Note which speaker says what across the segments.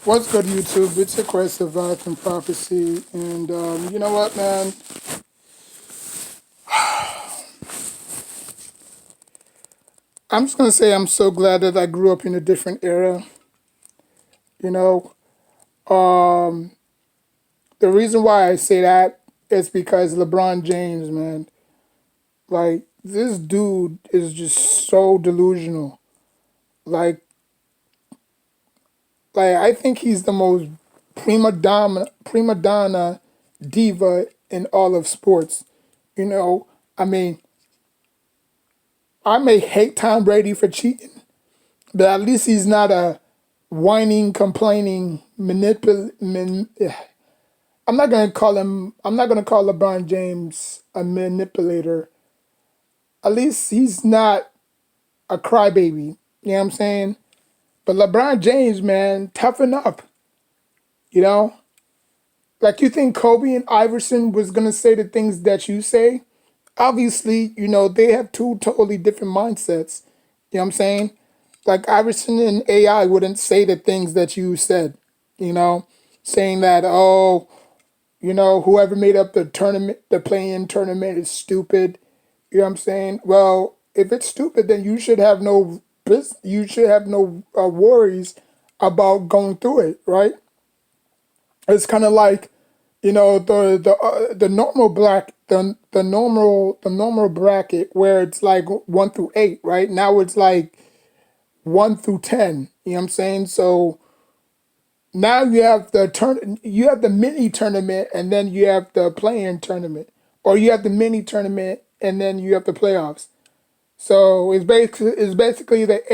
Speaker 1: What's good, YouTube? It's a quest of life and prophecy. And you know what, man? I'm just going to say I'm so glad that I grew up in a different era. You know, um, the reason why I say that is because LeBron James, man, like, this dude is just so delusional. Like, I think he's the most prima donna diva in all of sports. You know, I mean, I may hate Tom Brady for cheating, but at least he's not a whining, complaining, I'm not gonna call him. I'm not gonna call LeBron James a manipulator. At least he's not a crybaby. You know what I'm saying? But LeBron James, man, toughen up. You know, like you think Kobe and Iverson was gonna say the things that you say? Obviously, you know they have two totally different mindsets. You know what I'm saying? Like Iverson and AI wouldn't say the things that you said, you know, saying that, oh, whoever made up the tournament, the play-in tournament is stupid. You know what I'm saying? Well, if it's stupid, then you should have no you should have no worries about going through it, right? It's kind of like, the normal the normal bracket where it's like 1 through 8, right? Now it's like 1 through 10. You know what I'm saying? So now you have the mini tournament, and then you have the play-in tournament, or you have the mini tournament and then you have the playoffs. So it's basically the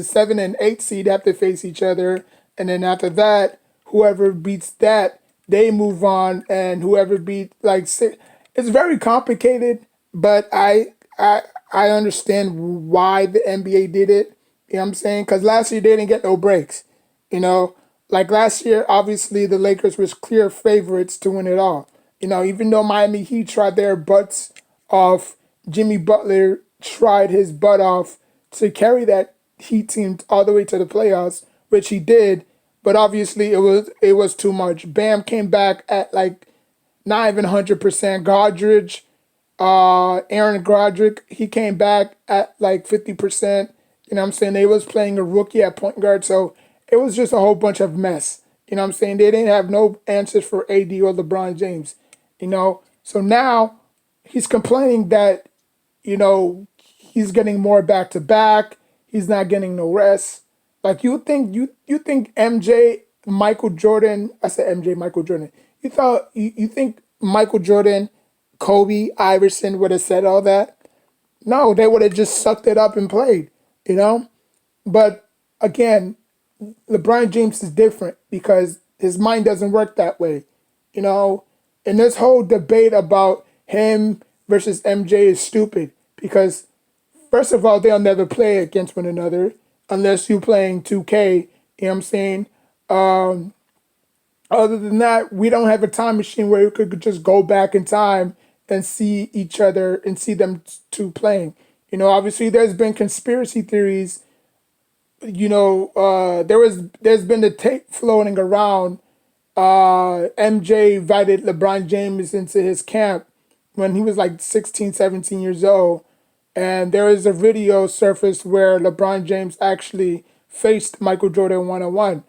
Speaker 1: 7 and 8 seed have to face each other, and then after that, whoever beats that, they move on, and whoever beat like six. It's very complicated, but I understand why the NBA did it. You know what I'm saying? Because last year they didn't get no breaks. You know, like last year, obviously the Lakers was clear favorites to win it all. Even though Miami Heat tried their butts off, Jimmy Butler tried his butt off to carry that Heat team all the way to the playoffs, which he did. But obviously it was too much. Bam came back at like not even 100%. Aaron Godric, he came back at like 50%. You know what I'm saying? They was playing a rookie at point guard, so it was just a whole bunch of mess. You know what I'm saying? They didn't have no answers for AD or LeBron James. So now he's complaining that, he's getting more back to back. He's not getting no rest. Like you think MJ Michael Jordan, I said MJ Michael Jordan. You think Michael Jordan, Kobe, Iverson would have said all that? No, they would have just sucked it up and played, you know? But again, LeBron James is different because his mind doesn't work that way, you know? And this whole debate about him versus MJ is stupid because, first of all, they'll never play against one another unless you're playing 2K, you know what I'm saying? Other than that, we don't have a time machine where we could just go back in time and see each other and see them two playing. Obviously, there's been conspiracy theories. There's been the tape floating around. MJ invited LeBron James into his camp when he was like 16, 17 years old. And there is a video surfaced where LeBron James actually faced Michael Jordan one on one.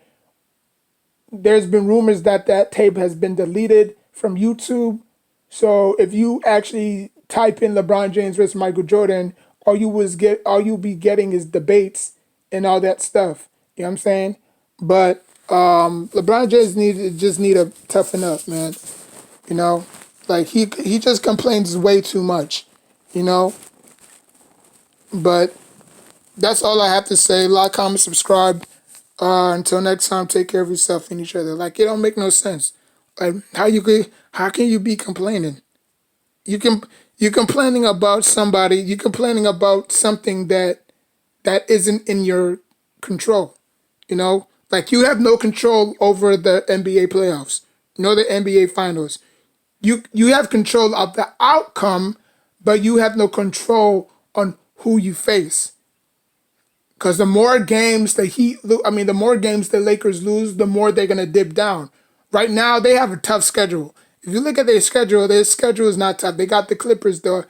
Speaker 1: There's been rumors that that tape has been deleted from YouTube. So if you actually type in LeBron James versus Michael Jordan, all you be getting is debates and all that stuff. You know what I'm saying? But LeBron James need to toughen up, man. You know, like he just complains way too much. You know, but that's all I have to say. Like, comment, subscribe. Until next time, take care of yourself and each other. Like, it don't make no sense. Like, how can you be complaining? You can you're complaining about somebody. You're complaining about something that isn't in your control. Like you have no control over the NBA playoffs, nor the NBA finals. You have control of the outcome, but you have no control on who you face. Because the more games the the more games the Lakers lose, the more they're gonna dip down. Right now, they have a tough schedule. If you look at their schedule is not tough. They got the Clippers, they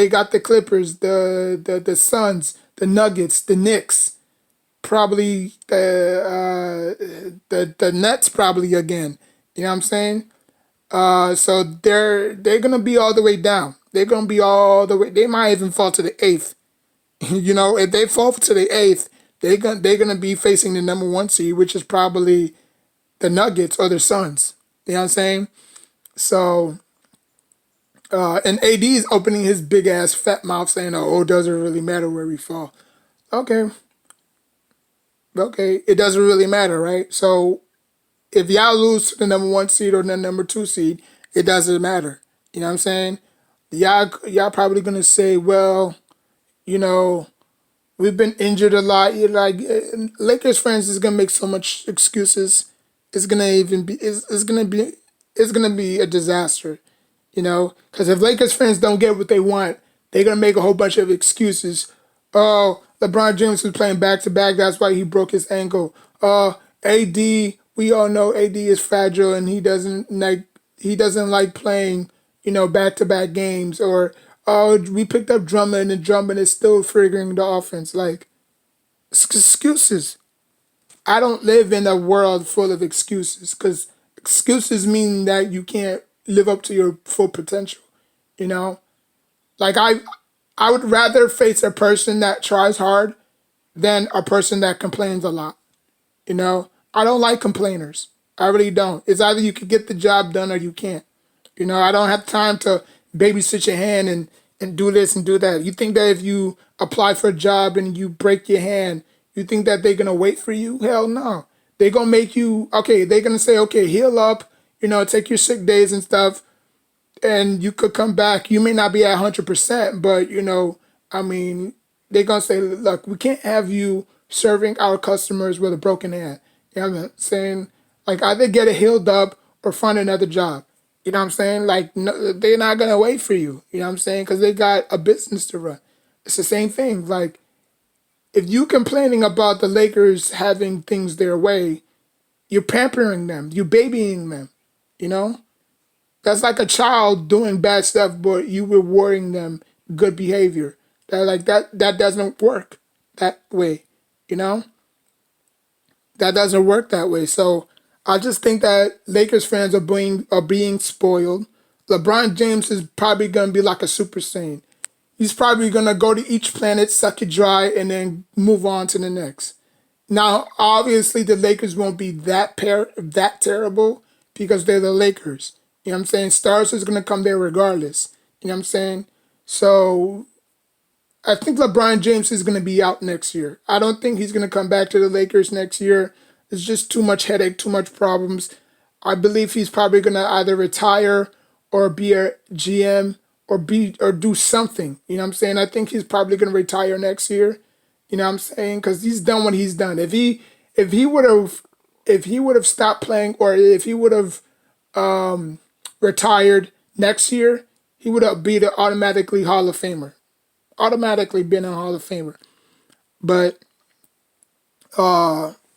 Speaker 1: got the Clippers, the Suns, the Nuggets, the Knicks, probably the Nets probably again. You know what I'm saying? So they're gonna be all the way down. They're gonna be all the way. They might even fall to the eighth. You know, if they fall to the eighth, they're gonna be facing the number one seed, which is probably the Nuggets or the Suns. You know what I'm saying? So, and AD is opening his big ass fat mouth saying, "Oh, it doesn't really matter where we fall." Okay, okay, it doesn't really matter, right? So if y'all lose to the number one seed or the number two seed, it doesn't matter. You know what I'm saying? Y'all probably gonna say, well, you know, we've been injured a lot. You're like Lakers fans is gonna make so much excuses. It's gonna even be it's gonna be a disaster. You know, because if Lakers fans don't get what they want, they're gonna make a whole bunch of excuses. Oh, LeBron James was playing back to back. That's why he broke his ankle. AD. We all know AD is fragile and he doesn't like playing. You know, back to back games. Or oh, we picked up Drummond and Drummond is still figuring the offense. Like excuses. I don't live in a world full of excuses because excuses mean that you can't live up to your full potential. You know, like I would rather face a person that tries hard than a person that complains a lot. You know, I don't like complainers. I really don't. It's either you can get the job done or you can't. You know, I don't have time to babysit your hand and do this and do that. You think that if you apply for a job and you break your hand, you think that they're gonna wait for you? Hell no. They're gonna make you okay, they're gonna say, okay, heal up, take your sick days and stuff, and you could come back. You may not be at 100%, but I mean, they're gonna say, look, we can't have you serving our customers with a broken hand. You know what I'm saying? Like either get it healed up or find another job. You know what I'm saying? Like no, they're not gonna wait for you. You know what I'm saying? Because they got a business to run. It's the same thing. Like if you complaining about the Lakers having things their way, you're pampering them, you're babying them. You know? That's like a child doing bad stuff, but you rewarding them good behavior. That doesn't work that way, you know? That doesn't work that way. So I just think that Lakers fans are being spoiled. LeBron James is probably gonna be like a super saiyan. He's probably gonna go to each planet, suck it dry, and then move on to the next. Now, obviously, the Lakers won't be that terrible because they're the Lakers. You know what I'm saying? Stars is gonna come there regardless. You know what I'm saying? So I think LeBron James is gonna be out next year. I don't think he's gonna come back to the Lakers next year. It's just too much headache, too much problems. I believe he's probably gonna either retire or be a GM or do something. You know what I'm saying? I think he's probably gonna retire next year. You know what I'm saying? Because he's done what he's done. If he would have stopped playing or if he would have retired next year, he would have been automatically Hall of Famer. Automatically been a Hall of Famer. But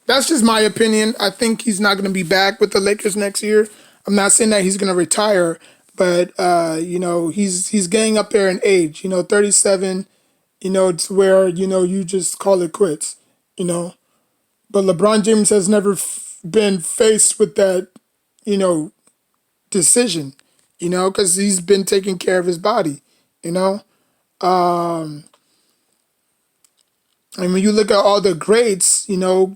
Speaker 1: that's just my opinion. I think he's not going to be back with the Lakers next year. I'm not saying that he's going to retire, but he's getting up there in age. 37. It's where you just call it quits. You know, but LeBron James has never been faced with that. You know, decision. Because he's been taking care of his body. You know, and when you look at all the greats,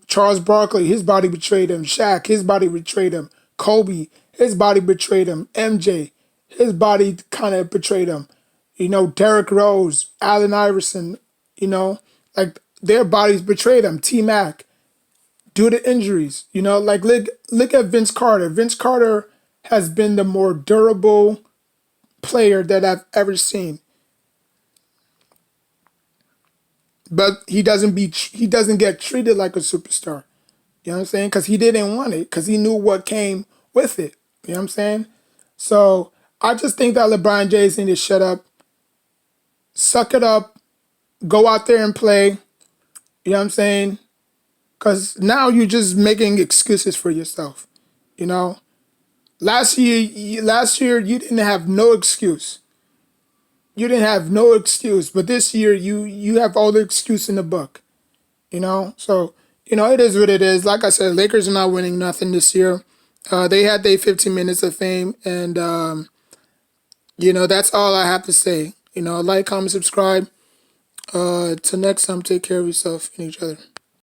Speaker 1: Charles Barkley, his body betrayed him. Shaq, his body betrayed him. Kobe, his body betrayed him. MJ, his body kind of betrayed him. Derrick Rose, Allen Iverson, like their bodies betrayed them. T Mac, due to injuries. Like look at Vince Carter. Vince Carter has been the more durable player that I've ever seen. But he doesn't get treated like a superstar. You know what I'm saying? Because he didn't want it. Because he knew what came with it. You know what I'm saying? So I just think that LeBron James need to shut up, suck it up, go out there and play. You know what I'm saying? Because now you're just making excuses for yourself. You know, last year you didn't have no excuse. You didn't have no excuse, but this year you have all the excuse in the book. You know, so it is what it is. Like I said, Lakers are not winning nothing this year. They had their 15 minutes of fame, and that's all I have to say. Like, comment, subscribe. Till next time, take care of yourself and each other.